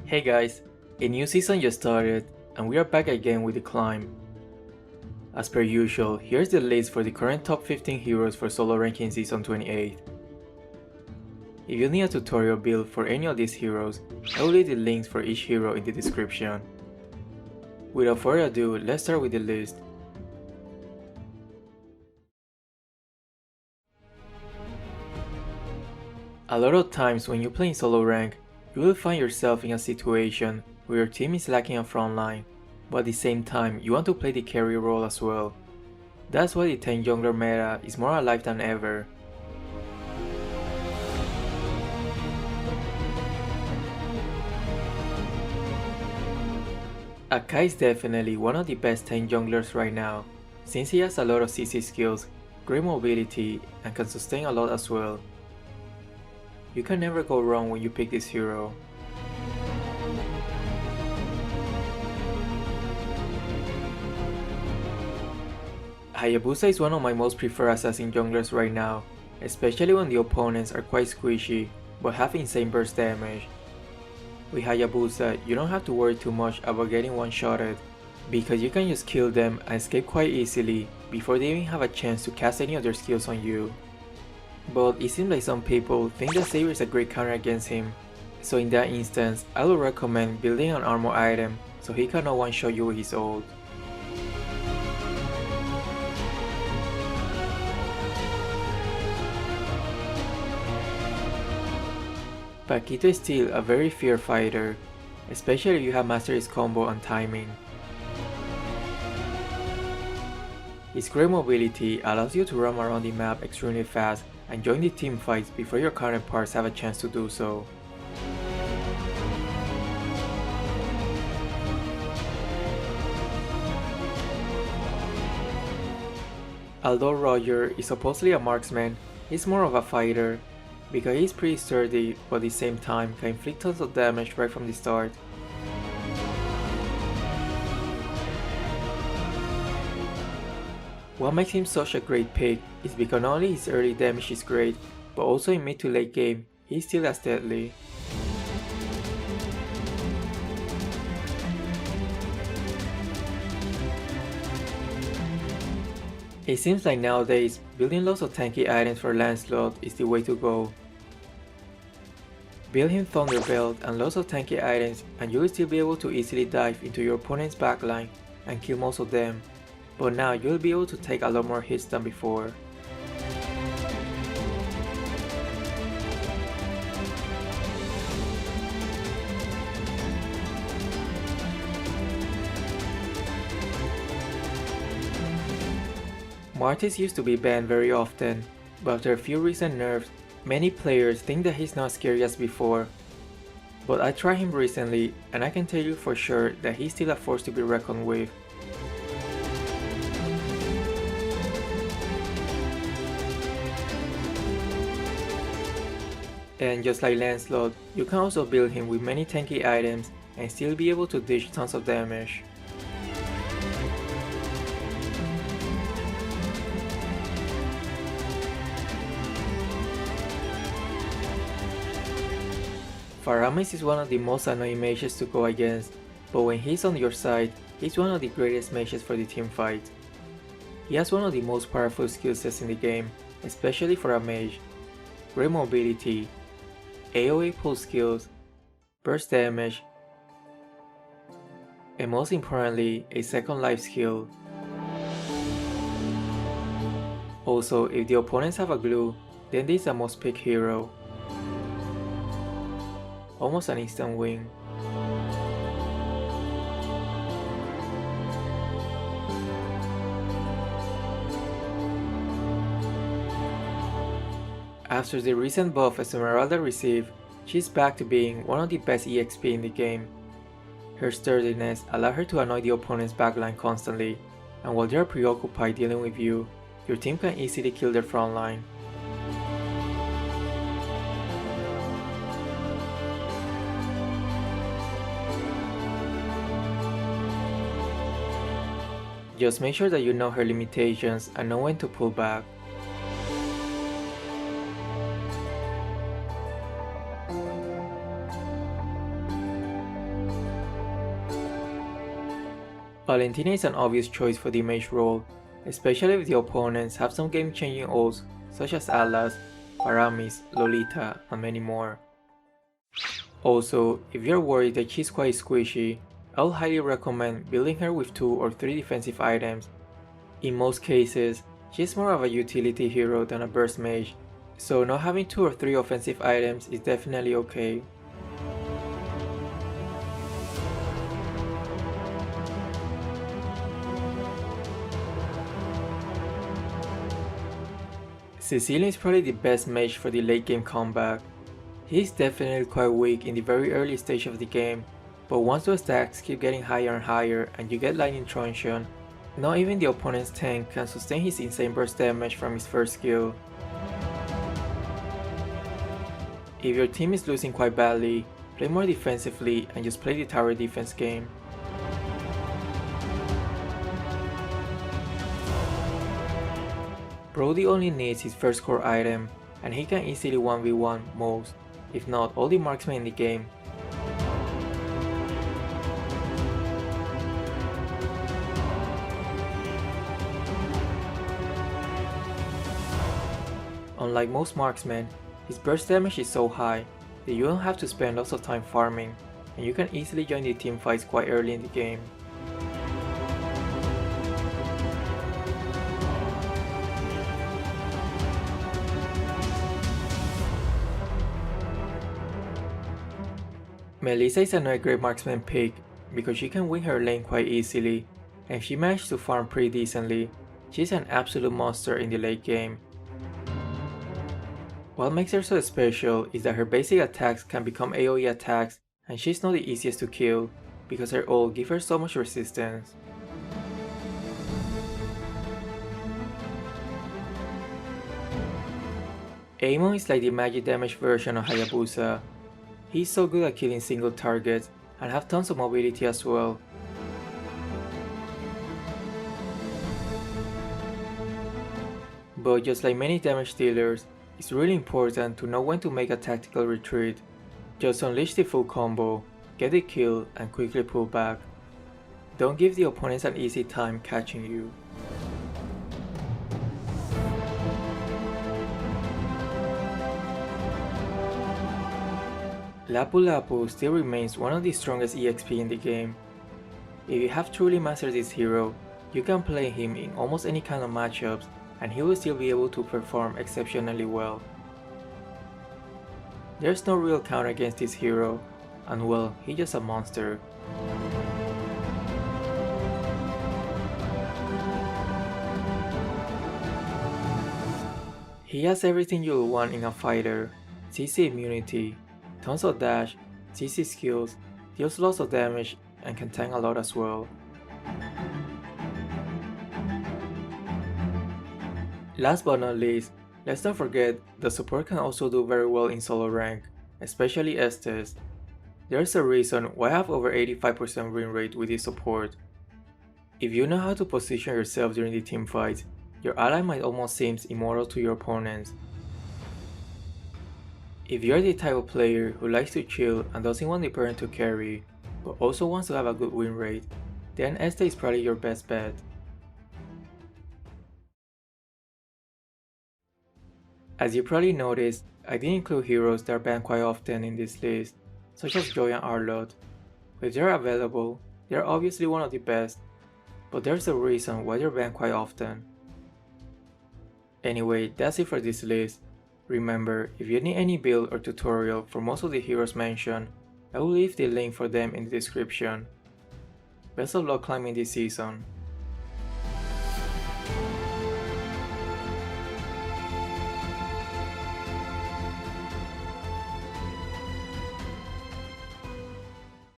Hey guys, a new season just started, and we are back again with the climb. As per usual, here's the list for the current top 15 heroes for solo ranking season 28. If you need a tutorial build for any of these heroes, I will leave the links for each hero in the description. Without further ado, let's start with the list. A lot of times when you play in solo rank, you will find yourself in a situation where your team is lacking a frontline, but at the same time you want to play the carry role as well. That's why the tank jungler meta is more alive than ever. Akai is definitely one of the best tank junglers right now, since he has a lot of CC skills, great mobility, and can sustain a lot as well. You can never go wrong when you pick this hero. Hayabusa is one of my most preferred assassin junglers right now, especially when the opponents are quite squishy but have insane burst damage. With Hayabusa, you don't have to worry too much about getting one-shotted, because you can just kill them and escape quite easily before they even have a chance to cast any of their skills on you. But it seems like some people think that Saber is a great counter against him, so in that instance, I would recommend building an armor item so he cannot one-shot you with his ult. Paquito is still a very fair fighter, especially if you have mastered his combo and timing. His great mobility allows you to roam around the map extremely fast and join the team fights before your counterparts have a chance to do so. Although Roger is supposedly a marksman, he's more of a fighter, because he's pretty sturdy but at the same time can inflict tons of damage right from the start. What makes him such a great pick is because not only his early damage is great, but also in mid to late game, he's still as deadly. It seems like nowadays, building lots of tanky items for Lancelot is the way to go. Build him Thunderbelt and lots of tanky items and you will still be able to easily dive into your opponent's backline and kill most of them, but now you'll be able to take a lot more hits than before. Martis used to be banned very often, but after a few recent nerfs, many players think that he's not scary as before. But I tried him recently and I can tell you for sure that he's still a force to be reckoned with. And just like Lancelot, you can also build him with many tanky items and still be able to dish tons of damage. Faramis is one of the most annoying mages to go against, but when he's on your side, he's one of the greatest mages for the team fight. He has one of the most powerful skill sets in the game, especially for a mage. Great mobility, AoE pull skills, burst damage, and most importantly, a second life skill. Also, if the opponents have a glue, then this is a must pick hero. Almost an instant win. After the recent buff Esmeralda received, she's back to being one of the best EXP in the game. Her sturdiness allowed her to annoy the opponent's backline constantly, and while they are preoccupied dealing with you, your team can easily kill their frontline. Just make sure that you know her limitations and know when to pull back. Valentina is an obvious choice for the mage role, especially if the opponents have some game-changing ults such as Atlas, Paramis, Lolita, and many more. Also, if you're worried that she's quite squishy, I would highly recommend building her with 2 or 3 defensive items. In most cases, she's more of a utility hero than a burst mage, so not having 2 or 3 offensive items is definitely okay. Cecilion is probably the best mage for the late game comeback. He is definitely quite weak in the very early stage of the game, but once those stacks keep getting higher and higher and you get Lightning Truncheon, not even the opponent's tank can sustain his insane burst damage from his first skill. If your team is losing quite badly, play more defensively and just play the tower defense game. Brody only needs his first core item, and he can easily 1v1 most, if not all the marksmen in the game. Unlike most marksmen, his burst damage is so high that you don't have to spend lots of time farming, and you can easily join the team fights quite early in the game. Melissa is another great marksman pick because she can win her lane quite easily, and if she manages to farm pretty decently, she's an absolute monster in the late game. What makes her so special is that her basic attacks can become AoE attacks, and she's not the easiest to kill because her ult gives her so much resistance. Amon is like the magic damage version of Hayabusa. He's so good at killing single targets and have tons of mobility as well. But just like many damage dealers, it's really important to know when to make a tactical retreat. Just unleash the full combo, get the kill and quickly pull back. Don't give the opponents an easy time catching you. Lapu Lapu still remains one of the strongest EXP in the game. If you have truly mastered this hero, you can play him in almost any kind of matchups and he will still be able to perform exceptionally well. There's no real counter against this hero, and well, he's just a monster. He has everything you'll want in a fighter: CC immunity, tons of dash, CC skills, deals lots of damage, and can tank a lot as well. Last but not least, let's not forget the support can also do very well in solo rank, especially Estes. There's a reason why I have over 85% win rate with this support. If you know how to position yourself during the team fights, your ally might almost seem immortal to your opponents. If you're the type of player who likes to chill and doesn't want the burn to carry, but also wants to have a good win rate, then Este is probably your best bet. As you probably noticed, I didn't include heroes that are banned quite often in this list, such as Joy and Arlott. If they're available, they're obviously one of the best, but there's a reason why they're banned quite often. Anyway, that's it for this list. Remember, if you need any build or tutorial for most of the heroes mentioned, I will leave the link for them in the description. Best of luck climbing this season.